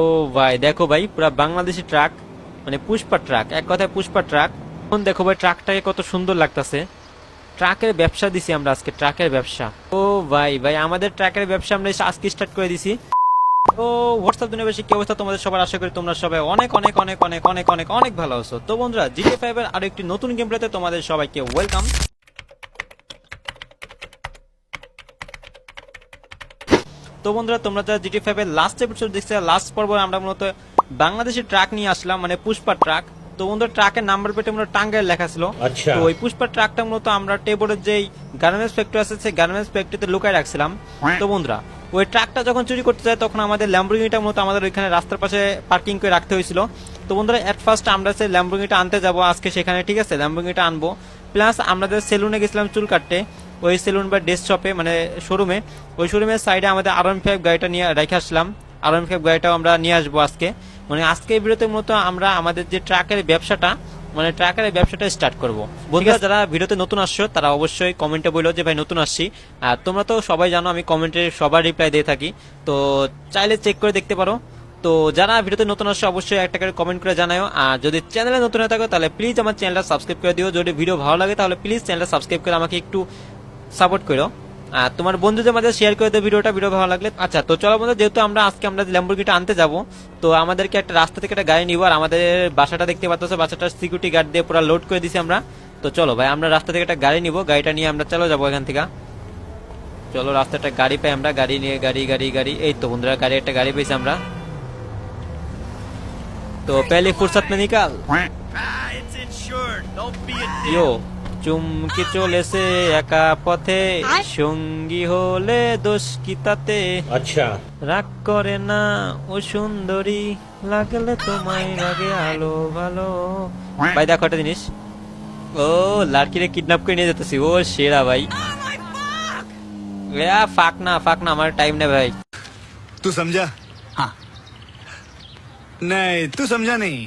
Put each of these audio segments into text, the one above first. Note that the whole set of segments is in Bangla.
ও ভাই দেখো ভাই পুরা বাংলাদেশি ট্রাক, মানে পুষ্পা ট্রাক, এক কথায় পুষ্পা ট্রাক। এখন দেখো ভাই ট্রাকটাকে কত সুন্দর লাগতেছে। ট্রাকের ব্যবসা দিছি আমরা আজকে, ট্রাকের ব্যবসা। ও ভাই ভাই আমাদের ট্রাকের ব্যবসা আমরা আজকে স্টার্ট করে দিছি। তো হোয়াটসঅ্যাপ দুনিয়াবাসী কি অবস্থা তোমাদের সবার? আশা করি তোমরা সবাই অনেক অনেক অনেক অনেক অনেক অনেক অনেক ভালো আছো। তো বন্ধুরা জিটিএ 5 এর আরো একটি নতুন গেম প্লেতে তোমাদের সবাইকে ওয়েলকাম। তো বন্ধুরা তোমরা যারা জিটিএ 5 এর লাস্ট এপিসোড দেখছো, লাস্ট পর্বে আমরা মূলত বাংলাদেশি ট্রাক নিয়ে আসলাম, মানে পুষ্পা ট্রাক। তো বন্ধুরা ট্রাকের নাম্বার প্লেটে মূলত টাঙ্গাইল লেখা ছিল। তো ওই পুষ্পা ট্রাকটা মূলত আমরা টেবোর্ডের যেই গার্মেন্টস ফ্যাক্টরি আছে সেই গার্মেন্টস ফ্যাক্টরিতে লুকায় রাখছিলাম। তো বন্ধুরা ওই ট্রাকটা যখন চুরি করতে যায় তখন আমাদের ল্যাম্বরগিনিটা মূলত আমাদের ওইখানে রাস্তার পাশে পার্কিং করে রাখতে হয়েছিল। তো বন্ধুরা এট ফার্স্ট আমরা সেই ল্যাম্বরগিনিটা আনতে যাবো আজকে সেখানে, ঠিক আছে? ল্যাম্বরগিনিটা আনবো, প্লাস আমাদের সেলুনে গেছিলাম চুল কাটতে, ওই সেলুন বা ড্রেস শপে, মানে শোরুমে। ওই শোরুমের সাইডে আমাদের R15 গাড়িটা নিয়ে রেখে আসলাম। R15 গাড়িটাও আমরা নিয়ে আসবো আজকে, মানে আজকে এই ভিডিওতে মূলত আমরা আমাদের যে ট্রাকের ব্যবসাটা, মানে ট্রাকের ব্যবসাটা স্টার্ট করবো। বন্ধুরা যারা ভিডিওতে নতুন আসছো তারা অবশ্যই কমেন্টে বললো যে ভাই নতুন আসছি। আর তোমরা তো সবাই জানো আমি কমেন্টে সবার রিপ্লাই দিয়ে থাকি, তো চাইলে চেক করে দেখতে পারো। তো যারা ভিডিওতে নতুন আসছো অবশ্যই একটা করে কমেন্ট করে জানাও। আর যদি চ্যানেলে নতুন হয়ে থাকো তাহলে প্লিজ আমার চ্যানেলটা সাবস্ক্রাইব করে দিও। যদি ভিডিও ভালো লাগে তাহলে প্লিজ চ্যানেলটা সাবস্ক্রাইব করে আমাকে একটু সাপোর্ট করো। আর তোমার বন্ধুদের মাঝে শেয়ার করে দেবে ভিডিও ভালো লাগলে। আচ্ছা তো চলো বন্ধু, যেহেতু আমরা ল্যাম্বরগিনিটা আনতে যাব, তো আমাদেরকে একটা রাস্তা থেকে একটা গাড়ি নিব। আর আমাদের বাসাটা দেখতে পাচ্ছ, বাসাটা সিকিউরিটি গার্ড দিয়ে পুরো লোড করে দিছি আমরা। তো চলো ভাই আমরা রাস্তা থেকে একটা গাড়ি নিব, গাড়িটা নিয়ে আমরা চলো যাবো এখান থেকে। চলো রাস্তায় একটা গাড়ি পাই আমরা, গাড়ি নিয়ে গাড়ি এই তো বন্ধুরা একটা গাড়ি পেয়েছি আমরা। তো পহলি ফুরসত মে নিকাল ইয়ো চুমকি চলেছে একা পথে, সঙ্গী হলে দোষ কি তাতে? আচ্ছা রাগ করে না ও সুন্দরী, লাগলে তোমায় লাগে আলো ভালো। ভাই দেখো একটা জিনিস, ও লাড়কিরে কিডন্যাপ করে নিয়ে যেতেছি, ও সেরা ভাই। ফাক না আমার টাইম নেই ভাই। तू समझा? हाँ नहीं तू समझा नहीं।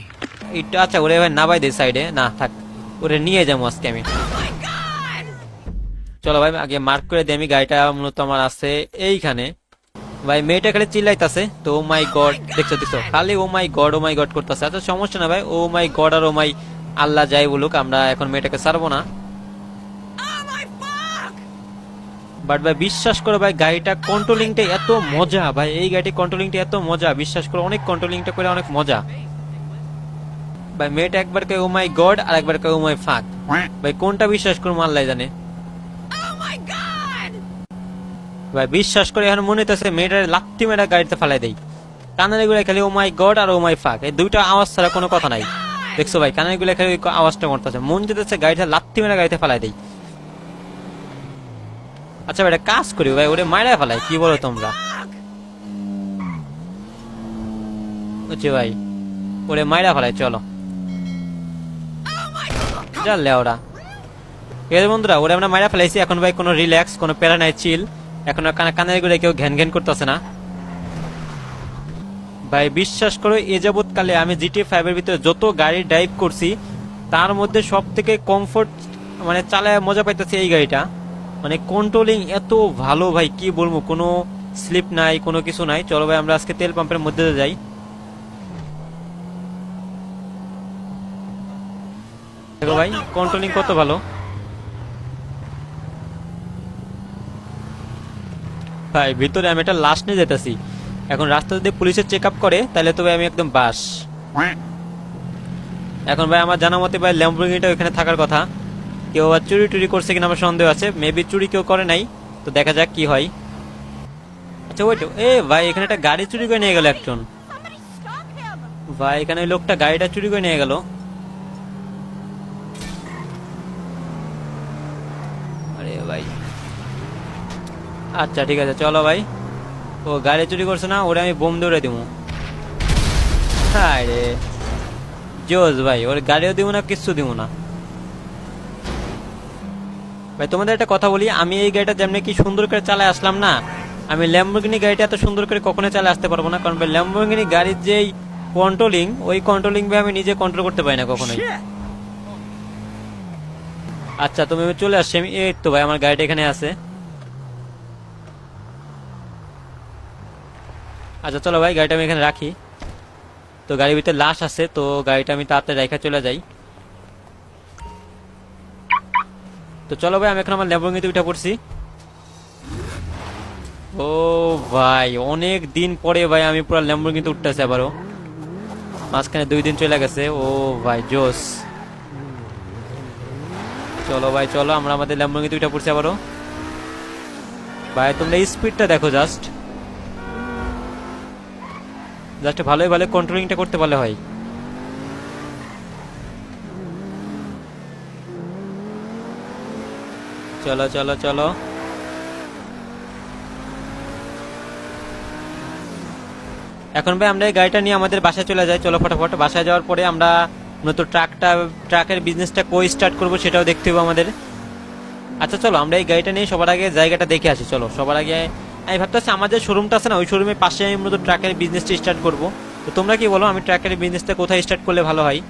এটা আচ্ছা ওরে ভাই না ভাই দে সাইডে না থাক, ওরে নিয়ে যাবো আজকে আমি। চলো ভাই আগে মার্ক করে দিই আমি, গাড়িটা মূলত আমার আছে এইখানে। ভাই মেয়েটা খালি চিল্লাইতাছে, তো ও মাই গড দেখছো খালি ও মাই গড করতেছে। আচ্ছা সমস্যা না ভাই, ও মাই গড আর ও মাই আল্লাহ যাই বলুক, আমরা এখন মেয়েটাকে ছাড়বো না। বাট ভাই বিশ্বাস করো ভাই গাড়িটা কন্ট্রোলিংটা এত মজা ভাই, এই গাড়িটি কন্ট্রোলিংটা এত মজা, বিশ্বাস করো অনেক কন্ট্রোলিংটা করে অনেক মজা ভাই। মেয়েটা একবার কয় ও মাই গড আর একবার কয় ও মাই ফাক, ভাই কোনটা বিশ্বাস করবো আল্লাহ জানে ভাই। বিশ্বাস করে এখন মনে হইতেছে মেয়েটার লাত্তি মেয়েটা গাড়িতে ফেলাই দেই। কানের গুলো খালি ও মাই গড আর ও মাই ফাক, এই দুইটা আওয়াজ ছাড়া কোনো কথা নাই। দেখছো ভাই কানের গুলো খালি আওয়াজটা করতেছে, মন যেতেছে গাড়িটা লাত্তি মেয়েটা গাড়িতে ফেলাই দেই। আচ্ছা ভাই কাজ করি ভাই, ওরে মায়েরা ফেলাই, কি বলো তোমরা? বুঝছি ভাই ওরে মায়েরা ফেলাই, চলো জানলে ওরা। ঠিক আছে বন্ধুরা ওরে আমরা মায়েরা ফেলাইছি, এখন ভাই কোনো রিল্যাক্স, কোনো প্যারা নাই, চিল। এখন কানের গুলো কেউ ঘ্যান করতেছে না ভাই। বিশ্বাস করো এ যাবৎ কালে আমি জিটিএ 5 এর ভিতরে যত গাড়ি ড্রাইভ করছি তার মধ্যে সব থেকে কমফোর্ট, মানে চালায় মজা পাইতেছি এই গাড়িটা। মানে কন্ট্রোলিং এত ভালো ভাই, কি বলবো, কোনো স্লিপ নাই, কোনো কিছু নাই। চলো ভাই আমরা আজকে তেল পাম্পের মধ্যে যাই। দেখো ভাই কন্ট্রোলিং কত ভালো ভাই। ভিতরে আমি একটা লাশ নিয়ে যেতেছি, এখন রাস্তা যদি পুলিশের চেক আপ করে তাহলে তো ভাই আমি একদম বাস। এখন ভাই আমার জানা মতে ভাই ল্যাম্বরগিনিটা ওখানে থাকার কথা। কেউ আবার চুরি করছে কিনা আমার সন্দেহ আছে, মেবি চুরি কেউ করে নাই, তো দেখা যাক কি হয়। আচ্ছা ওইটা এ ভাই এখানে একটা গাড়ি চুরি করে নিয়ে গেল একজন ভাই, এখানে ওই লোকটা গাড়িটা চুরি করে নিয়ে গেল। আরে ভাই আচ্ছা ঠিক আছে চলো ভাই, ও গাড়ি চুরি করছে না, ওরে আমি বোম দৌড়ে দিব। আরে জোস ভাই, ওর গাড়িও দিব না কিচ্ছু দিব না ভাই। তোমাদের একটা কথা বলি, আমি এই গাড়িটা যেমনি কি সুন্দর করে চালায় আসলাম না, আমি ল্যাম্বরগিনি গাড়িটা এত সুন্দর করে কখনো চালায় আসতে পারবো না, কারণ ভাই ল্যাম্বরগিনি গাড়ির যেই কন্ট্রোলিং, ওই কন্ট্রোলিং ভাই আমি নিজে কন্ট্রোল করতে পারি না কখনোই। আচ্ছা তুমি চলে আসছি আমি, এই তো ভাই আমার গাড়িটা এখানে আছে। আচ্ছা চলো ভাই গাড়িটা আমি এখানে রাখি। তো গাড়ির ভিতরে লাশ আছে, তো গাড়িটা আমি তাড়াতাড়ি রেখে চলে যাই। তো চলো ভাই, আমি এখন আমার ল্যাম্বরগিনিতে উঠে পড়ছি। ও ভাই, অনেক দিন পরে ভাই আমি পুরো ল্যাম্বরগিনিতে উঠতেছি আবারও, মাঝখানে 2 দিন চলে গেছে। ও ভাই জোস। চলো ভাই চলো, আমরা আমাদের ল্যাম্বরগিনিতে উঠে পড়ছি আবারও। ভাই তোমরা স্পিডটা দেখো, জাস্ট ভালোই ভালো কন্ট্রোলিংটা করতে পারলে হয়। চলো চলো চলো, এখন ভাই আমরা এই গাড়িটা নিয়ে আমাদের বাসায় চলে যাই। চলো ফটাফট, বাসায় যাওয়ার পরে আমরা মূলত ট্রাকের বিজনেসটা কই স্টার্ট করবো সেটাও দেখতে হবে আমাদের। আচ্ছা চলো, আমরা এই গাড়িটা নিয়ে সবার আগে জায়গাটা দেখে আসি। চলো সবার আগে আমি ভাবতেছি আমাদের শোরুমটা আছে না, ওই শোরুমের পাশে আমি মূলত ট্রাকের বিজনেসটা স্টার্ট করবো। তো তোমরা কি বলো, আমি ট্রাকের বিজনেসটা কোথায় স্টার্ট করলে ভালো হয়?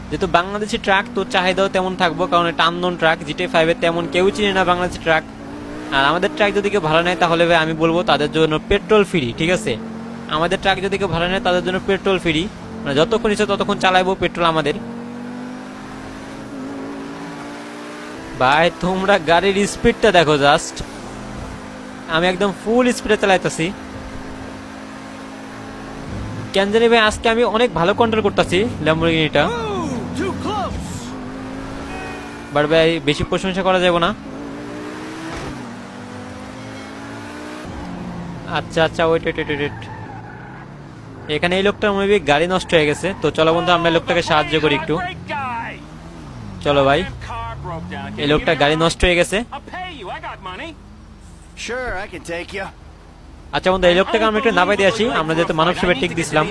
যেহেতু বাংলাদেশি ট্রাক, তো চাহিদাও তেমন থাকবো, কারণ এটা আননোন ট্রাক। জিটি 5 এর তেমন কেউ চিনে না বাংলাদেশি ট্রাক। আর আমাদের ট্রাক যদি কেউ ভালো নেয় তাহলে ভাই আমি বলবো তাদের জন্য পেট্রোল ফ্রি, ঠিক আছে? আমাদের ট্রাক যদি কেউ ভালো নেয় তাদের জন্য পেট্রোল ফ্রি, মানে যতক্ষণ ইচ্ছে ততক্ষণ চালাইবো, পেট্রোল আমাদের। ভাই তোমরা গাড়ির স্পিডটা দেখো, জাস্ট আমি একদম ফুল স্পিডে চালাইতেছি। কেন জানি ভাই আজকে আমি অনেক ভালো কন্ট্রোল করতেছি ল্যাম্বরগিনিটা। বাট ভাই বেশি প্রশংসা করা যাবে না। আচ্ছা আচ্ছা, ওয়েট ওয়েট ওয়েট ওয়েট, এখানে এই লোকটার মনে গাড়ি নষ্ট হয়ে গেছে। তো চলো বন্ধু, আমরা লোকটাকে সাহায্য করি একটু। চলো ভাই, এই লোকটা গাড়ি নষ্ট হয়ে গেছে। আচ্ছা বন্ধু, এই লোকটাকে আমরা একটু নামাই দিয়ে আসি, আমরা যেহেতু মানব সেবার টিক দিছিলাম।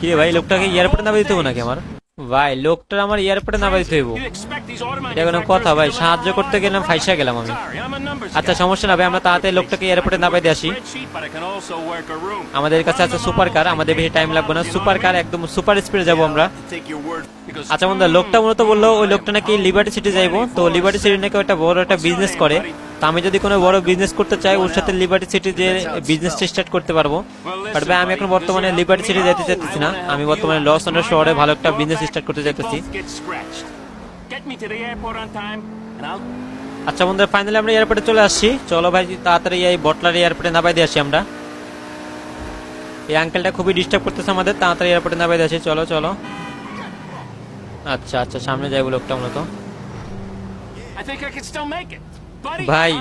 কি রে ভাই, লোকটাকে এয়ারপোর্টে নামাই দিতে হবে নাকি আমার? ভাই লোকটা আমার এয়ারপোর্টে নামাই দিতে হইব, এটা কোনো কথা? ভাই সাহায্য করতে গেলাম, ফাইসা গেলাম আমি। আচ্ছা সমস্যা না ভাই, আমরা তাড়াতাড়ি লোকটাকে এয়ারপোর্টে নামাই দিয়ে আসি। আমাদের কাছে আছে সুপার কার, আমাদের বেশি টাইম লাগবে না। সুপার কার, একদম সুপার স্পিডে যাবো আমরা। আচ্ছা বন্ধু, লোকটা মূলত বললো ওই লোকটা নাকি লিবার্টি সিটি যাইবো। তো লিবার্টি সিটি নাকি একটা বড় একটা বিজনেস করে। তো আমি যদি কোনো বড় বিজনেস করতে চাই, ওর সাথে লিবার্টি সিটি যে বিজনেসটা স্টার্ট করতে পারবো। বাট ভাই আমি এখন বর্তমানে লিবার্টি সিটি যেতে চাইতেছি না, আমি বর্তমানে লস অ্যাঞ্জেলেস শহরে ভালো একটা বিজনেস স্টার্ট করতে চাইতেছি। আচ্ছা বন্ধু, ফাইনালি আমরা এয়ারপোর্টে চলে আসছি। চলো ভাই তাড়াতাড়ি এই বটলার এয়ারপোর্টে নামাই দিয়ে আসি আমরা। এই আঙ্কেলটা খুবই ডিস্টার্ব করতেছে আমাদের, তাড়াতাড়ি এয়ারপোর্টে নামাই দিয়ে আসি। চলো চলো। আচ্ছা আচ্ছা, সামনে যাইবো লোকটা মূলত। ভাই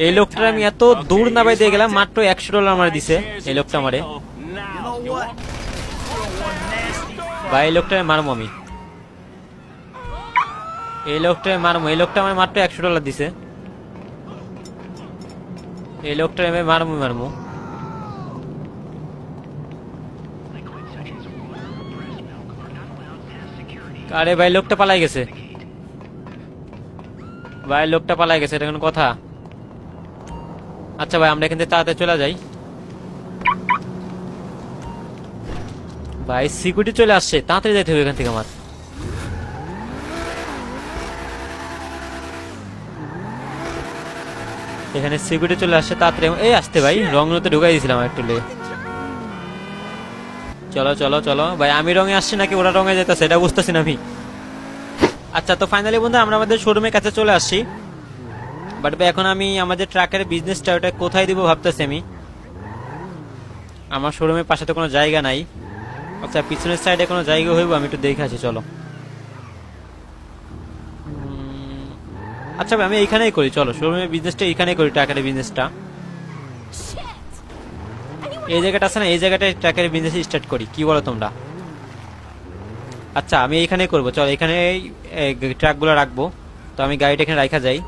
এই লোকটা আমি এত দূর নামাই দিয়ে গেলাম, মাত্র $100 আমার দিছে এই লোকটা আমারে। ভাই এই লোকটা মারমো আমি, এই লোকটা মারমো। এই লোকটা আমার মাত্র $100 দিছে, এই লোকটা আমি মারমো। আরে ভাই লোকটা পালাই গেছে, ভাই লোকটা পালাই গেছে, এটা কোনো কথা? আচ্ছা ভাই আমরা এখান থেকে তাড়াতাড়ি চলে যাই। ভাই সিকিউরিটি চলে আসছে, তাড়াতাড়ি যাইতে হবে এখান থেকে আমার। এখানে সিকিউরিটি চলে আসছে, তাড়াতাড়ি এই আসতে ভাই, রং তো ঢুকাই দিয়েছিলাম একটু লে। চলো চলো চলো ভাই, আমি রঙে আসছি নাকি ওরা রঙে যেতেছে এটা বুঝতেছি না আমি। আচ্ছা তো ফাইনালি বন্ধু আমরা আমাদের শোরুমের কাছে চলে আসছি। বাট ভাই এখন আমি আমাদের ট্রাকের বিজনেসটা ওটা কোথায় দিব ভাবতেছি আমি। আমার শোরুমের পাশে তো কোনো জায়গা নাই। আচ্ছা পিছনের সাইডে কোনো জায়গা হইব, আমি একটু দেখে আসি। চলো আচ্ছা ভাই আমি এইখানেই করি, চলো শোরুমের বিজনেসটা এইখানেই করি, ট্রাকের বিজনেসটা। এই জায়গাটা আছে না, এই জায়গাটায় ট্রাকের বিজনেস স্টার্ট করি, কি বলো তোমরা? আচ্ছা আমি এইখানেই করবো, চলো এখানে ট্রাকগুলো রাখবো। তো আমি গাড়িটা এখানে রাখা যাই,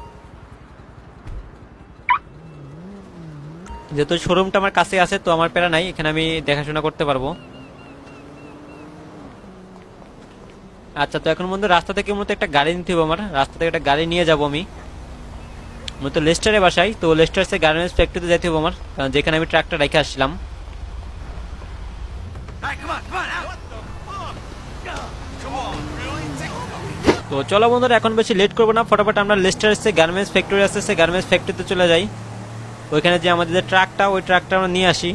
যেহেতু শোরুমটা আমার কাছে আছে তো আমার প্যারা নাই, এখানে আমি দেখাশোনা করতে পারবো। আচ্ছা তো এখন বন্ধু রাস্তা থেকে মূলত একটা গাড়ি নিতে হবে আমার, রাস্তা থেকে একটা গাড়ি নিয়ে যাবো আমি মূলত লেস্টারে বাসাই। তো লেস্টার্সে গার্মেন্টস ফ্যাক্টরিতে যেতে হবে আমার, কারণ যেখানে আমি ট্রাকটা রেখে আসছিলাম। তো চলো বন্ধুরা এখন বেশি লেট করবো না, ফটাফট আমরা লেস্টার এসে গার্মেন্টস ফ্যাক্টরি আছে, সে গার্মেন্টস ফ্যাক্টরিতে চলে যাই। ওইখানে যে আমাদের যে ট্রাকটা, ওই ট্রাকটা আমরা নিয়ে আসি।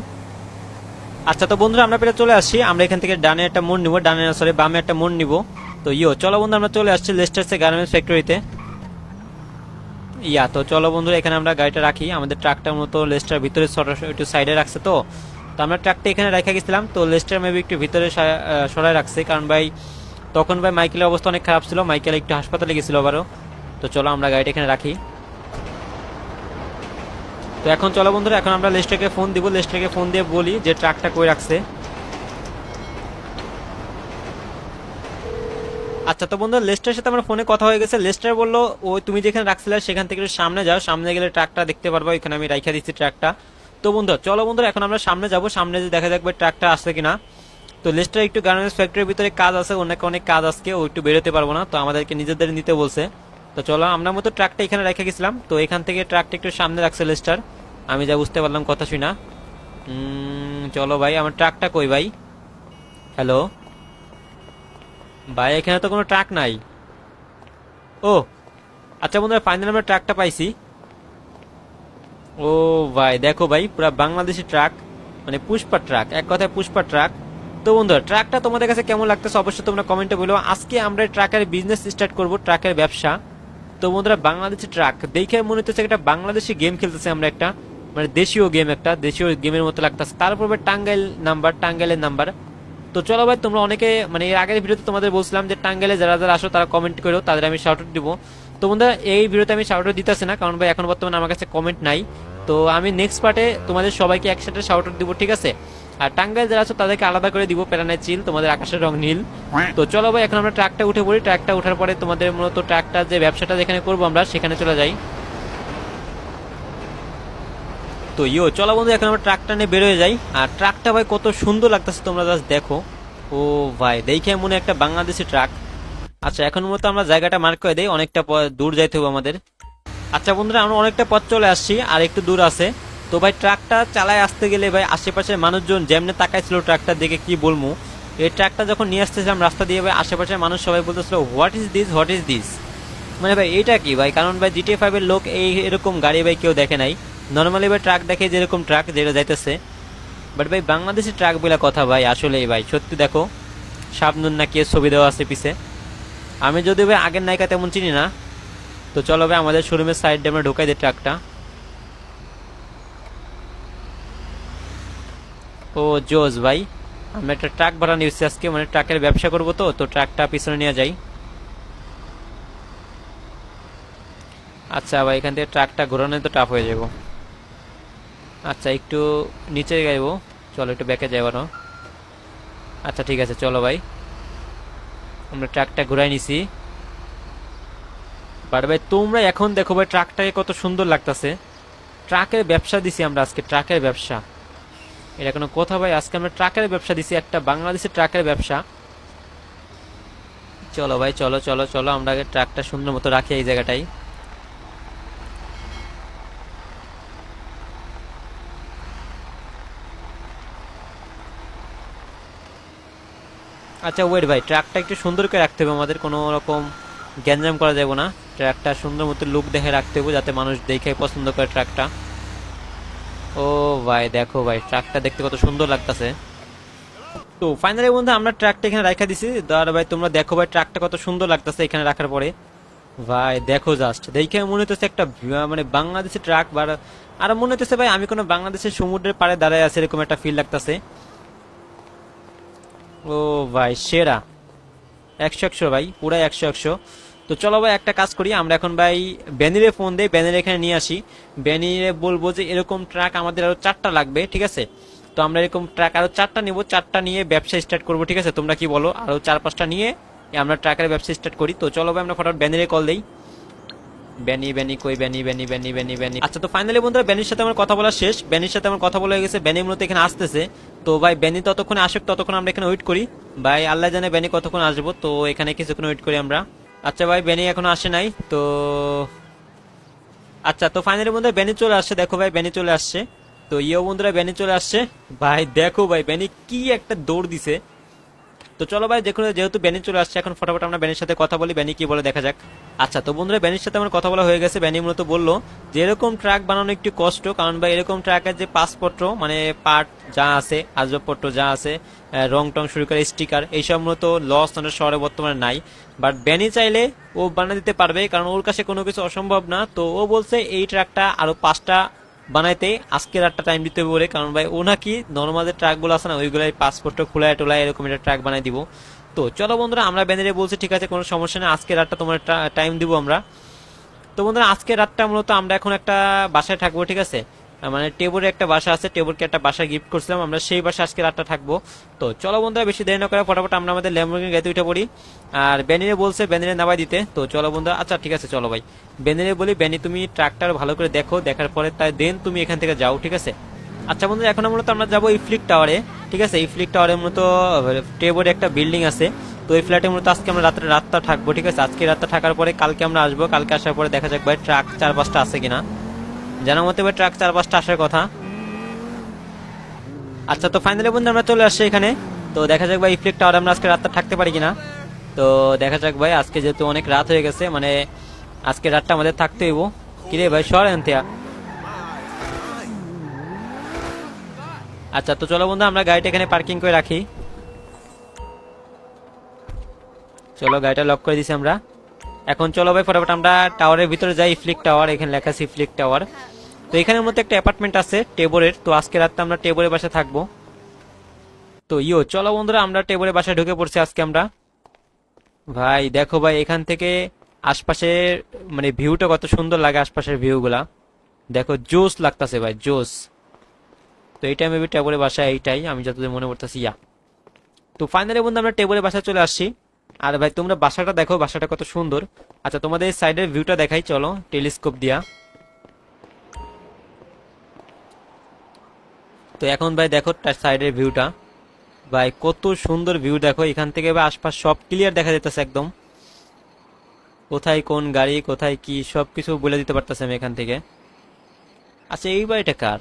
আচ্ছা তো বন্ধুরা আমরা পেরে চলে আসছি, আমরা এখান থেকে ডানে একটা মোড় নিব, ডানে সরি বামে একটা মোড় নিব। তো চলো বন্ধু আমরা চলে আসছি লেস্টার এসে গার্মেন্টস ফ্যাক্টরিতে। তো চলো বন্ধুরা এখানে আমরা গাড়িটা রাখি, আমাদের ট্রাকটা মতো লেস্টার ভিতরে একটু সাইডে রাখছে। তো আমরা ট্রাকটা এখানে রেখে গেছিলাম, তো লেস্টার মেবি একটু ভিতরে সরাই রাখছে, কারণ ভাই তখন ভাই মাইকেলের অবস্থা অনেক খারাপ ছিল, মাইকেল একটু হাসপাতালে গেছিল আবারও। তো চলো আমরা গাড়িটা এখানে রাখি। তো এখন চলো বন্ধুরা এখন আমরা লেস্টারকে ফোন দিব, লেস্টারকে ফোন দিয়ে বলি যে ট্রাকটা কই রাখছে। আচ্ছা তো বন্ধু লেস্টারের সাথে আমার ফোনে কথা হয়ে গেছে, লেস্টার বললো ওই তুমি যেখানে রাখছিলে সেখান থেকে একটু সামনে যাও, সামনে গেলে ট্রাকটা দেখতে পারবো, এখানে আমি রাইখা দিচ্ছি ট্রাকটা। তো বন্ধু চলো বন্ধুরা এখন আমরা সামনে যাবো, সামনে যে দেখা যাবে ট্রাকটা আসছে কিনা। তো লেস্টার একটু গার্মেন্টস ফ্যাক্টরির ভিতরে কাজ আছে, অনেক কাজ আজকে, ও একটু বেরোতে পারবো না, তো আমাদেরকে নিজেদের নিতে বলছে। তো চলো আমরা মতো ট্রাকটা এখানে রেখে গেছিলাম, তো এখান থেকে ট্রাকটা একটু সামনে রাখছে লেস্টার, আমি যা বুঝতে পারলাম কথা শুনা। চলো ভাই আমার ট্রাকটা কই ভাই? হ্যালো ভাই, এখানে তো কোনো ট্রাক নাই। ও আচ্ছা বন্ধুরা ফাইনালি আমরা ট্রাকটা পাইছি। ও ভাই দেখো ভাই, পুরো বাংলাদেশি ট্রাক, মানে পুষ্পা ট্রাক, এক কথায় পুষ্পা ট্রাক। তো বন্ধুরা ট্রাকটা তোমাদের কাছে কেমন লাগতেছে অবশ্যই তোমরা কমেন্টে বলো। আজকে আমরা ট্রাকের বিজনেস স্টার্ট করব, ট্রাকের ব্যবসা। তো বন্ধুরা বাংলাদেশি ট্রাক দেখে মনে হচ্ছে একটা বাংলাদেশি গেম খেলতেছে আমরা, একটা মানে দেশীয় গেম, একটা দেশীয় গেমের মতো লাগতেছে। তারপর টাঙ্গাইল নাম্বার, টাঙ্গাইলের নাম্বার। তো চলো ভাই তোমরা অনেকে মানে এর আগের ভিডিওতে তোমাদের বলছিলাম যে টাঙ্গাইলে যারা যারা আসো তারা কমেন্ট করো, তাদের আমি শাউট আউট দিব। তো বন্ধুরা এই ভিডিওতে আমি শাউট আউট দিতেছি না, কারণ ভাই এখন বর্তমানে আমার কাছে কমেন্ট নাই। তো আমি নেক্সট পার্টে তোমাদের সবাইকে একসাথে শাউট আউট দিব, ঠিক আছে? আর টাঙ্গাইল যারা আছো তাদেরকে আলাদা করে দিব, প্যারানাই চিল, তোমাদের আকাশের রং নীল। তো চলো ভাই এখন আমরা ট্রাকটা উঠে পড়ি, ট্রাকটা ওঠার পরে তোমাদের মূলত ট্রাকটা যে ব্যবসাটা যেখানে করবো আমরা সেখানে চলে যাই। তো চলো বন্ধু এখন আমরা ট্রাকটা নিয়ে বের হয়ে যাই। আর ট্রাকটা ভাই কত সুন্দর লাগতেছে তোমরা জাস্ট দেখো। ও ভাই দেখে মনে একটা বাংলাদেশি ট্রাক। আচ্ছা এখন মতো আমরা জায়গাটা মার্ক করে দেই, অনেকটা দূর যাইতে হবে আমাদের। আচ্ছা বন্ধুরা আমরা অনেকটা পথ চলে আসছি, আর একটু দূর আছে। তো ভাই ট্রাকটা চালায় আসতে গেলে ভাই আশেপাশের মানুষজন যেমনি তাকাইছিল ট্রাকটা দেখে কি বলবো। এই ট্রাকটা যখন নিয়ে আসতেছিলাম রাস্তা দিয়ে ভাই আশেপাশের মানুষ সবাই বলতেছিল what is this, what is this, মানে ভাই এটা কি ভাই? কারণ ভাই জিটিএ 5 এর লোক এই এরকম গাড়ি ভাই কেউ দেখে নাই। নর্মালি ভাই ট্রাক দেখে যেরকম ট্রাক যেটা যাইতেছে, বাট ভাই বাংলাদেশি ট্রাক বলে কথা ভাই, আসলেই ভাই সত্যি দেখো শাবনুর না কে ছবি দেওয়া আছে পিছে। আমি যদি ভাই আগের নায়িকা তেমন চিনি না। তো চলো ভাই আমাদের শোরুমের সাইডে আমরা ঢোকাই দিই ট্রাকটা। ও জোস ভাই, আমরা একটা ট্রাক ভাড়া নিয়েছি আজকে, মানে ট্রাকের ব্যবসা করবো, তো তো ট্রাকটা পিছনে নিয়ে যাই। আচ্ছা ভাই এখান থেকে ট্রাকটা ঘোরানো তো টাফ হয়ে যাব। আচ্ছা একটু নিচে গাইবো, চলো একটু ব্যাকে যাই আবারও। আচ্ছা ঠিক আছে চলো ভাই আমরা ট্রাকটা ঘুরাই নিছি। বাট ভাই তোমরা এখন দেখো ভাই ট্রাকটাকে কত সুন্দর লাগতেছে। ট্রাকের ব্যবসা দিছি আমরা আজকে, ট্রাকের ব্যবসা, এটা কোনো কথা ভাই? আজকে আমরা ট্রাকের ব্যবসা দিছি, একটা বাংলাদেশের ট্রাকের ব্যবসা। চলো ভাই চলো চলো চলো আমরা আগে ট্রাকটা সুন্দর মতো রাখি এই জায়গাটাই। আচ্ছা ওয়েট ভাই, ট্রাকটা একটু সুন্দর করে রাখতে হবে আমাদের, কোনো রকম গ্যাঞ্জাম করা যাবে না। ট্রাকটা সুন্দর মতো লুক দেখে রাখতে হবে যাতে মানুষ দেখে পছন্দ করে ট্রাকটা। ও ভাই দেখো ভাই ট্রাকটা দেখতে কত সুন্দর লাগতেছে। তো ফাইনালি বন্ধু আমরা ট্রাকটা এখানে রাখা দিছি, আর ভাই তোমরা দেখো ভাই ট্রাকটা কত সুন্দর লাগতেছে এখানে রাখার পরে। ভাই দেখো জাস্ট দেখে মনে হচ্ছে একটা মানে বাংলাদেশের ট্রাক, আর মনে হচ্ছে ভাই আমি কোনো বাংলাদেশের সমুদ্রের পাড়ে দাঁড়ায় আছি এরকম একটা ফিল লাগতেছে। ও ভাই সেরা, 100 ভাই, পুরাই 100। তো চলো ভাই একটা কাজ করি, আমরা এখন ভাই ব্যানিরে ফোন দেই, ব্যানির এখানে নিয়ে আসি। ব্যানিরে বলবো যে এরকম ট্রাক আমাদের আরো 4টা লাগবে, ঠিক আছে? তো আমরা এরকম ট্রাক আরো 4টা নিবো, 4টা নিয়ে ব্যবসা স্টার্ট করবো, ঠিক আছে? তোমরা কি বলো? আরো 4-5টা নিয়ে আমরা ট্রাকের ব্যবসা স্টার্ট করি। তো চলো ভাই আমরা ফটাফট ব্যানিরে কল দেই। ব্যানি ব্যানি কই, ব্যানি ব্যানি ব্যানি ব্যানি ব্যানি। আচ্ছা তো ফাইনালি বন্ধুরা ব্যানির সাথে আমার কথা বলা শেষ, ব্যানির সাথে আমার কথা বলা হয়ে গেছে, ব্যানি মূলত এখানে আসতেছে। তো ভাই ব্যানি ততক্ষণে আসুক, ততক্ষণ আমরা এখানে ওয়েট করি। ভাই আল্লাহ জানে ব্যানি কতক্ষণ আসবো, তো এখানে কিছুক্ষণ ওয়েট করি আমরা। আচ্ছা ভাই ব্যানি এখনো আসে নাই তো। আচ্ছা তো ফাইনালি বন্ধুরা ব্যানি চলে আসছে, দেখো ভাই ব্যানি চলে আসছে। তো বন্ধুরা ব্যানি চলে আসছে। ভাই দেখো ভাই ব্যানি কি একটা দৌড় দিছে, তো চলো ভাই, দেখো যেহেতু বেনি চলে আসছে, এখন ফটাফট আমরা বেনির সাথে কথা বলি, বেনি কি বলে দেখা যাক। আচ্ছা, তো বন্ধুরা বেনির সাথে আমার কথা বলা হয়ে গেছে। বেনি মূলত বললো যে এরকম ট্রাক বানানো একটু কষ্ট, কারণ ভাই এরকম ট্রাকের যে পাসপত্র মানে পার্ট যা আছে, আসবাবপত্র যা আছে, রং টং শুরু করে স্টিকার, এইসব মূলত লস আমাদের শহরে বর্তমানে নাই। বাট বেনি চাইলে ও বানিয়ে দিতে পারবে, কারণ ওর কাছে কোনো কিছু অসম্ভব না। তো ও বলছে এই ট্রাকটা আরো 5টা বানাইতে আজকে রাতটা টাইম দিতে হবে ওরে, কারণ ভাই ও নাকি নর্মাল যে ট্রাকগুলো আছে না ওইগুলাই পাসপোর্ট খোলায় টোলায় এরকম একটা ট্রাক বানাই দিব। তো চলো বন্ধুরা, আমরা ব্যানারে বলছি ঠিক আছে, কোনো সমস্যা নেই, আজকে রাতটা তোমার টাইম দিব আমরা। তো বন্ধুরা আজকে রাতটা মূলত আমরা এখন একটা বাসায় থাকবো, ঠিক আছে, মানে টেবুরে একটা বাসা আছে, টেবুরকে একটা বাসা গিফট করছিলাম, আমরা সেই বাসায় আজকে রাতটা থাকবো। তো চলো বন্ধুরা, বেশি দেরি না করে ফটাফট আমরা আমাদের ল্যাম্বরগিনি গাড়িতে উঠে পড়ি। আর বেনিরে বলছে বেনিরে নামাই দিতে। তো চলো বন্ধুরা, আচ্ছা ঠিক আছে চলো ভাই, বেনিরে বলি বেনি তুমি ট্রাকটার ভালো করে দেখো, দেখার পরে তাই দেন তুমি এখান থেকে যাও, ঠিক আছে। আচ্ছা বন্ধুরা, এখন মূলত আমরা যাবো ইফলিক টাওয়ারে, ঠিক আছে। ইফলিক টাওয়ারে মূলত টেবুরে একটা বিল্ডিং আছে, তো এই ফ্ল্যাটে মূলত আজকে আমরা রাতটা থাকবো, ঠিক আছে। আজকে রাতটা থাকার পরে কালকে আমরা আসবো, কালকে আসার পরে দেখা যাক ভাই ট্রাক 4-5টা আছে কিনা। জানার মতে ভাই ট্রাক 4-5টা আসার কথা। আচ্ছা, তো ফাইনালি বন্ধু আমরা চলে আসছি এখানে। তো দেখা যাক ভাই ইফলিক টাওয়ারে আমরা আজকে রাতটা থাকতে পারি কিনা। তো দেখা যাক ভাই, আজকে যেহেতু অনেক রাত হয়ে গেছে, মানে আজকে রাতটা আমাদের থাকতে হইব। কিরে ভাই সর এনথিয়া। আচ্ছা, তো চলো বন্ধু আমরা গাড়িটা এখানে পার্কিং করে রাখি। চলো গাড়িটা লক করে দিছি আমরা। এখন চলো ভাই ফটাফট আমরা টাওয়ারের ভিতরে যাই, ইফলিক টাওয়ার, এখানে লেখা আছে ইফলিক টাওয়ার। তো এখানের মধ্যে একটা অ্যাপার্টমেন্ট আছে টেবরের, তো আজকে রাতটা আমরা টেবরের বাসায় থাকবো। তো চলো বন্ধুরা আমরা টেবরের বাসায় ঢুকে পড়ছি আজকে আমরা। ভাই দেখো ভাই, এখান থেকে আশপাশের মানে ভিউটা কত সুন্দর লাগে, আশপাশের ভিউগুলা দেখো, জোস লাগতাছে ভাই, জোস। তো এইটাই মেবি টেবরের বাসা, এইটাই আমি যতদূর মনে করতেছি। তো ফাইনালি বন্ধু আমরা টেবরের বাসায় চলে আসছি। আর ভাই তোমরা বাসাটা দেখো, বাসাটা কত সুন্দর। আচ্ছা, তোমাদের সাইডের ভিউটা দেখাই চলো টেলিস্কোপ দিয়া। তো এখন ভাই দেখো সাইডের ভিউটা, ভাই কত সুন্দর ভিউ দেখো, এখান থেকে ভাই আশপাশ সব ক্লিয়ার দেখা যেতেছে একদম, কোথায় কোন গাড়ি কোথায় কি সবকিছু বলে দিতে পারতেছে আমি এখান থেকে। আচ্ছা, এই বাড়িটা কার?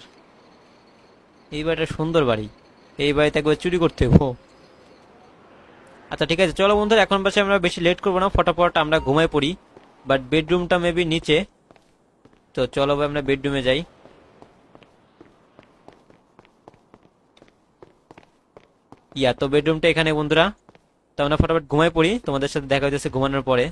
এই বাড়িটা সুন্দর বাড়ি, এই বাড়িতে একবার চুরি করতে হবো। আচ্ছা ঠিক আছে, চলো বন্ধুরা এখন পাশে আমরা বেশি লেট করবো না, ফটাফট আমরা ঘুমাই পড়ি। বাট বেডরুমটা মেবি নিচে, তো চলো ভাই আমরা বেডরুমে যাই। তো বেডরুমটা এখানে বন্ধুরা। তো আমরা ফটাফট ঘুমাই পড়ি, তোমাদের সাথে দেখা হইতেছে ঘুমানোর পরে।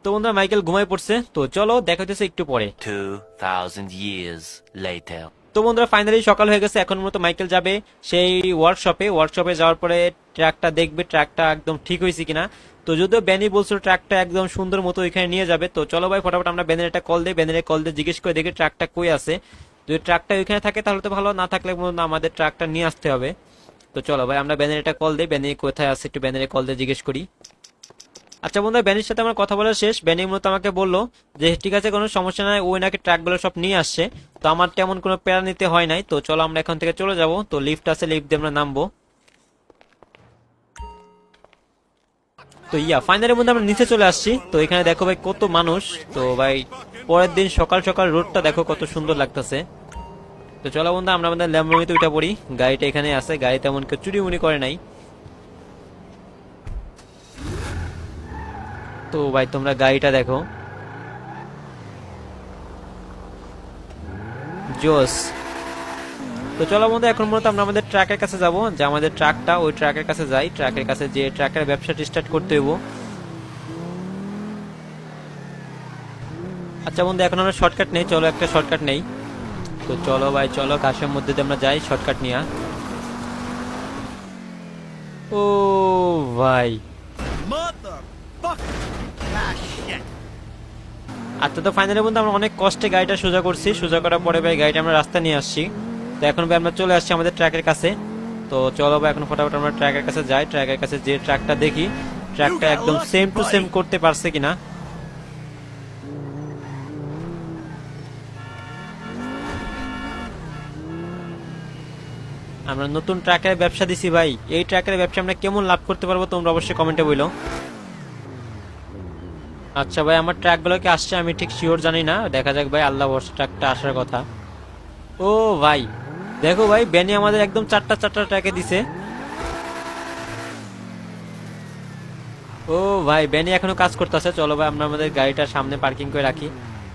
তো বন্ধুরা মাইকেল ঘুমাই পড়ছে, তো চলো দেখা হইতেছে একটু পরে। 2000 years later. তো বন্ধুরা ফাইনালি সকাল হয়ে গেছে, এখন মতো মাইকেল যাবে সেই ওয়ার্কশপে যাওয়ার পরে ট্রাকটা দেখবে, ট্রাকটা একদম ঠিক হয়েছে কিনা। তো যদিও ব্যানি বলছিল ট্রাকটা একদম সুন্দর মতো ওইখানে নিয়ে যাবে। তো চলো ভাই ফটাফট আমরা ব্যানের একটা কল দিই, ব্যানের কল দিয়ে জিজ্ঞেস করে দেখি ট্রাকটা কই আছে। যদি ট্রাকটা ওইখানে থাকে তাহলে তো ভালো, না থাকলে আমাদের ট্রাকটা নিয়ে আসতে হবে। তো চলো ভাই আমরা ব্যানের একটা কল দিই, ব্যানি কোথায় আছে একটু ব্যানের কল দিয়ে জিজ্ঞেস করি। আচ্ছা বন্ধুরা, ব্যানির সাথে আমার কথা বলা শেষ। ব্যানি মূলত আমাকে বললো যে ঠিক আছে কোনো সমস্যা নাই, ওই নাকি ট্রাকগুলো সব নিয়ে আসছে। তো আমার তেমন কোনো প্যারা নিতে হয় নাই। তো চলো আমরা এখন থেকে চলে যাব। তো লিফট আছে, লিফট দিয়ে আমরা নামবো। তো ফাইনালি মধ্যে আমরা নিচে চলে আসছি। তো এখানে দেখো ভাই কত মানুষ। তো ভাই পরের দিন সকাল সকাল রোডটা দেখো কত সুন্দর লাগতেছে। তো চলো বন্ধু আমরা আমাদের ল্যাম্বরগিনিতে উঠে পড়ি, গাড়িটা এখানে আছে, গাড়ি তেমন কেউ চুরি মুড়ি করে নাই। তো ভাই তোমরা গাড়িটা দেখো, জোস। তো চলো বন্ধু এখন মূলত আমরা আমাদের ট্রাকের কাছে যাব, যে আমাদের ট্রাকটা ওই ট্রাকের কাছে যাই, ট্রাকের কাছে যে ট্রাকের ব্যবসাটা স্টার্ট করতে হইব। আচ্ছা বন্ধু এখন আমরা শর্টকাট নেই, চলো একটা শর্টকাট নেই। তো চলো ভাই চলো, ঘাসের মধ্যে দিয়ে আমরা যাই শর্টকাট নিয়ে। ও ভাই, আচ্ছা তো ফাইনালি বন্ধু আমরা অনেক কষ্টে গাড়িটা সোজা করছি, সোজা করার পরে ভাই গাড়িটা আমরা রাস্তা নিয়ে আসছি। তো এখন ভাই আমরা চলে আসছি আমাদের ট্রাকের কাছে। তো চলো ভাই এখন ফটাফট আমরা ট্রাকের কাছে যাই, ট্রাকের কাছে যে ট্রাকটা দেখি ট্রাকটা একদম সেম টু সেম করতে পারছে কিনা। আমরা নতুন ট্রাকের ব্যবসা দিছি ভাই, এই ট্রাকের ব্যবসা আমরা কেমন লাভ করতে পারবো তোমরা অবশ্যই কমেন্টে বলো। আচ্ছা ভাই আমার ট্রাকগুলো কি আসছে আমি ঠিক শিওর জানি না, দেখা যাক ভাই, আল্লাহ ভরসা ট্রাকটা আসার কথা। ও ভাই দেখো ভাই, ব্যানি আমাদের একদম চারটা ট্রাকে দিছে। ও ভাই বেনি এখনো কাজ করতেছে, চলো ভাই আমরা আমাদের গাড়িটা সামনে পার্কিং করে রাখি।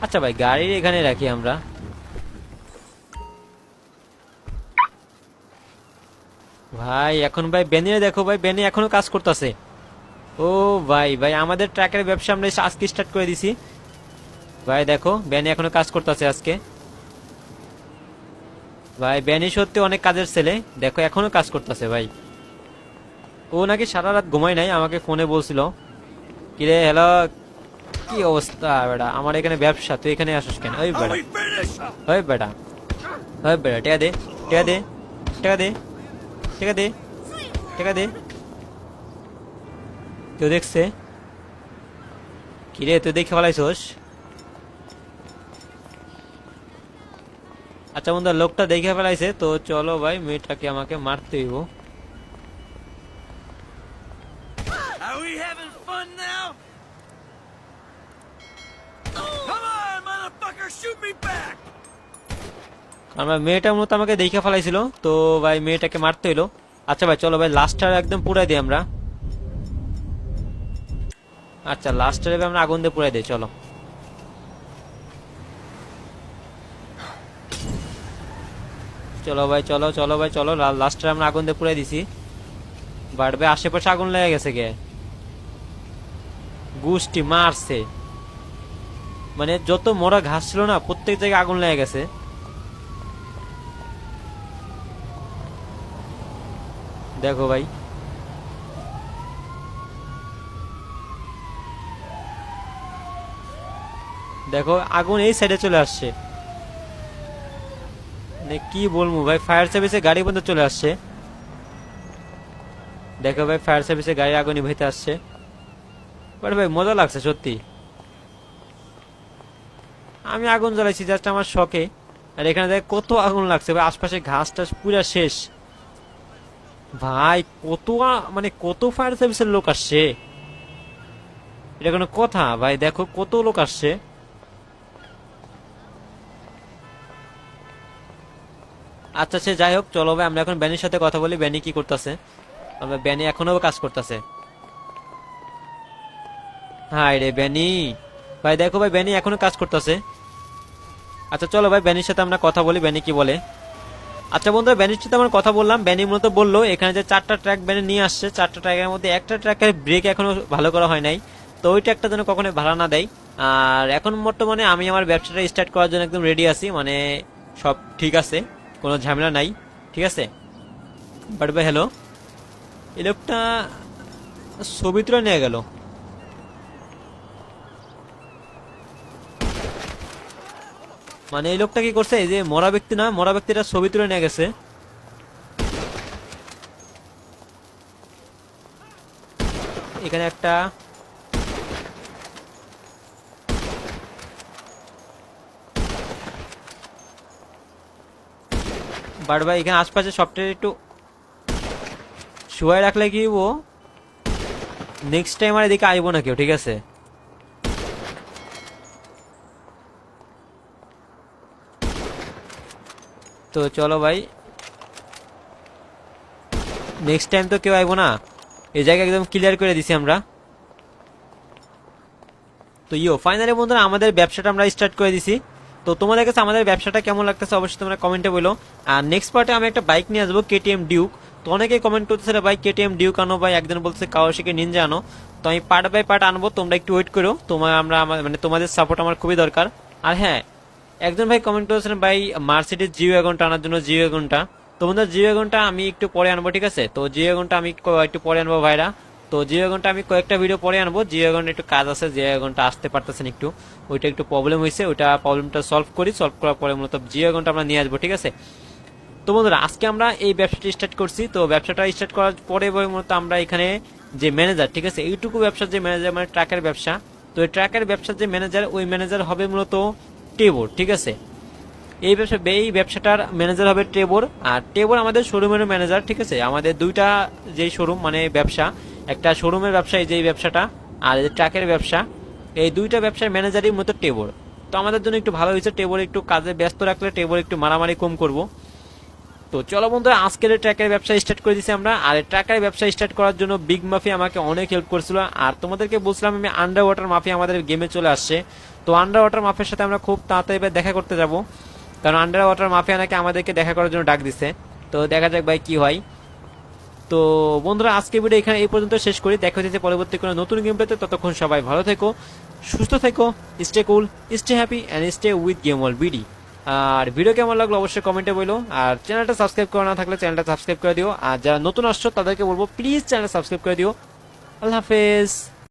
আচ্ছা ভাই গাড়ি এখানে রাখি আমরা। ভাই এখন ভাই বেনিরে দেখো ভাই, বেনি এখনো কাজ করতেছে। ও ভাই ভাই আমাদের ট্রাকের ব্যবসা আমরা আজকে স্টার্ট করে দিছি ভাই। দেখো বেনি এখনো কাজ করতেছে আজকে ভাই। বেনি সত্যি অনেক কাজের ছেলে, দেখো এখনো কাজ করতেছে ভাই। ও নাকি সারা রাত ঘুমায় নাই, আমাকে ফোনে বলছিল। কিরে হ্যালো, কি অবস্থা বেটা, আমার এখানে ব্যবসা, তুই এখানে আসিস কেন? ওই বেটা, ওই বেটা, ওই বেটা, টেকা দে, টেকা দে, টেকা দে, টেকা দে, টেকা দে। কেউ দেখছে? কিরে তুই দেখে ফেলাইছোস? আচ্ছা বন্ধু লোকটা দেখে ফেলাইছে, তো চলো ভাই মেয়েটাকে আমাকে মারতে হইব। Are we having fun now? Come on, motherfucker, shoot me back! আমরা মেয়েটা মূলত আমাকে দেখে ফেলাইছিল, তো ভাই মেয়েটাকে মারতে হইলো। আচ্ছা ভাই চলো ভাই লাস্টটা একদম পুরাই দিই আমরা। আচ্ছা লাস্টটা আমরা আগুন দিয়ে পুরাই দিই, চলো। চলো ভাই চলো, চলো ভাই চলো, লাস্টটা আমরা আগুন দিয়ে পুরাই দিছি। বাড়বে আশেপাশে আগুন লেগে গেছে গে, গুষ্টি মারছে, মানে যত মরা ঘাস ছিল না প্রত্যেক জায়গায় আগুন লেগে গেছে। দেখো ভাই দেখো আগুন এই সাইডে চলে আসছে, মানে কি বলবো ভাই, ফায়ার সার্ভিসের গাড়ি পর্যন্ত চলে আসছে। দেখো ভাই ফায়ার সার্ভিসের গাড়ি আগুনই ভেতে আসছে। বাট ভাই মজা লাগছে সত্যি, আমি আগুন জ্বালাইছি জাস্ট আমার শখে, আর এখানে দেখ কত আগুন লাগছে ভাই, আশপাশে ঘাস টাস পুরা শেষ ভাই। কত মানে কত ফায়ার সার্ভিসের লোক আসছে, এটা কোনো কথা ভাই? দেখো কত লোক আসছে। আচ্ছা সে যাই হোক, চলো ভাই আমরা এখন ব্যানির সাথে কথা বলি, ব্যানি কি করতেছে। আমরা ব্যানি এখনো কাজ করতেছে। হাই রে ব্যানি ভাই, দেখো ভাই ব্যানি এখনো কাজ করতেছে। আচ্ছা চলো ভাই ব্যানির সাথে আমরা কথা বলি, ব্যানি কি বলে। আচ্ছা বন্ধুরা ব্যানির সাথে আমরা কথা বললাম, ব্যানি মূলত বললো এখানে যে 4টা ট্র্যাক ব্যানি নিয়ে আসছে, 4টা ট্র্যাকের মধ্যে একটা ট্র্যাকের ব্রেক এখনো ভালো করা হয় নাই, তো ওই ট্র্যাকটা যেন কখনো ভাড়া না দেয়। আর এখন বর্তমানে আমি আমার ব্যবসাটা স্টার্ট করার জন্য একদম রেডি আছি, মানে সব ঠিক আছে, কোনো ঝামেলা নাই, ঠিক আছে। বাট ভাই হ্যালো, এই লোকটা ছবি তুলে নিয়ে গেল, মানে এই লোকটা কি করছে, এই যে মরা ব্যক্তি না, মরা ব্যক্তিটা ছবি তুলে নিয়ে গেছে। এখানে একটা বাট ভাই এখানে আশপাশে সফটওয়্যার একটু শুয়াই রাখলে কি ও নেক্সট টাইম আর এদিকে আইবো না কেউ, ঠিক আছে। তো চলো ভাই নেক্সট টাইম তো কেউ আইবো না, এই জায়গা একদম ক্লিয়ার করে দিছি আমরা। তো ফাইনালি বন্ধুরা আমাদের ব্যবসাটা আমরা স্টার্ট করে দিছি। তো তোমাদের কাছে আমাদের ব্যবসাটা কেমন লাগতেছে অবশ্যই তোমরা কমেন্টে বলো। আর নেক্সট পার্টে আমি একটা বাইক নিয়ে আসবো, কেটিএম ডিউক। তো অনেকে কমেন্ট করতেছে ভাই কেটিএম ডিউক আনো ভাই, একজন বলছে কাওয়াসাকি নিনজা আনো। তো আমি পার্ট বাই পার্ট আনবো, তোমরা একটু ওয়েট করো, মানে তোমাদের সাপোর্ট আমার খুবই দরকার। আর হ্যাঁ একজন ভাই কমেন্ট করেছেন ভাই মার্সিডিজ জিও ওয়াগনটা আনার জন্য, জিও ওয়াগনটা তো বন্ধুরা জিও ওয়াগনটা আমি একটু পরে আনবো, ঠিক আছে। তো জিও ওয়াগনটা আমি একটু পরে আনবো ভাইরা। তো জিও ওয়াগনটা আমি কয়েকটা ভিডিও পরে আনবো, জিও ওয়াগনের একটু কাজ আছে, জিও ওয়াগনটা আসতে পারতেছেন একটু, ওইটা একটু প্রবলেম হয়েছে, ওইটা প্রবলেমটা সলভ করি, সলভ করার পরে মূলত জিও ওয়াগনটা আমরা নিয়ে আসবো, ঠিক আছে। তো বন্ধুরা আজকে আমরা এই ব্যবসাটা স্টার্ট করছি, তো ব্যবসাটা স্টার্ট করার পরে মূলত আমরা এখানে যে ম্যানেজার, ঠিক আছে, এইটুকু ব্যবসার যে ম্যানেজার মানে ট্রাকের ব্যবসা, তো এই ট্রাকের ব্যবসার যে ম্যানেজার, ওই ম্যানেজার হবে মূলত টেবর, ঠিক আছে। এই ব্যবসাটার ম্যানেজার হবে টেবর, আর টেবর আমাদের শোরুমের ম্যানেজার, ঠিক আছে। আমাদের দুইটা যেই শোরুম মানে ব্যবসা, একটা শোরুমের ব্যবসা এই যে ব্যবসাটা, আর এই ট্রাকের ব্যবসা, এই দুইটা ব্যবসার ম্যানেজারই মতো টেবর। তো আমাদের জন্য একটু ভালো হয়েছে, টেবর একটু কাজে ব্যস্ত রাখলে টেবর একটু মারামারি কম করব। তো চলো বন্ধুরা, আজকের ট্র্যাকের ব্যবসা স্টার্ট করে দিছি আমরা। আর ট্র্যাকের ব্যবসা স্টার্ট করার জন্য বিগ মাফি আমাকে অনেক হেল্প করছিল। আর তোমাদেরকে বলছিলাম আমি আন্ডার ওয়াটার মাফি আমাদের গেমে চলে আসছে। তো আন্ডার ওয়াটার মাফিয়ার সাথে আমরা খুব তাড়াতাড়ি এবার দেখা করতে যাব, কারণ আন্ডার ওয়াটার মাফিয়া নাকি আমাদেরকে দেখা করার জন্য ডাক দিছে। তো দেখা যাক ভাই কি হয়। তো বন্ধুরা, আজকে ভিডিও এখানে এই পর্যন্ত শেষ করি। দেখা হচ্ছে পরবর্তী কোনো নতুন গেম পেতে। ততক্ষণ সবাই ভালো থেকো, সুস্থ থেকো, stay cool, stay happy and stay with game World BD. আর ভিডিও কেমন লাগলো অবশ্যই কমেন্টে বলো। আর চ্যানেলটা সাবস্ক্রাইব করা না থাকলে চ্যানেলটা সাবস্ক্রাইব করে দিও। আর যারা নতুন আসছো তাদেরকে বলবো প্লিজ চ্যানেল সাবস্ক্রাইব করে দিও। আল্লাহ হাফেজ।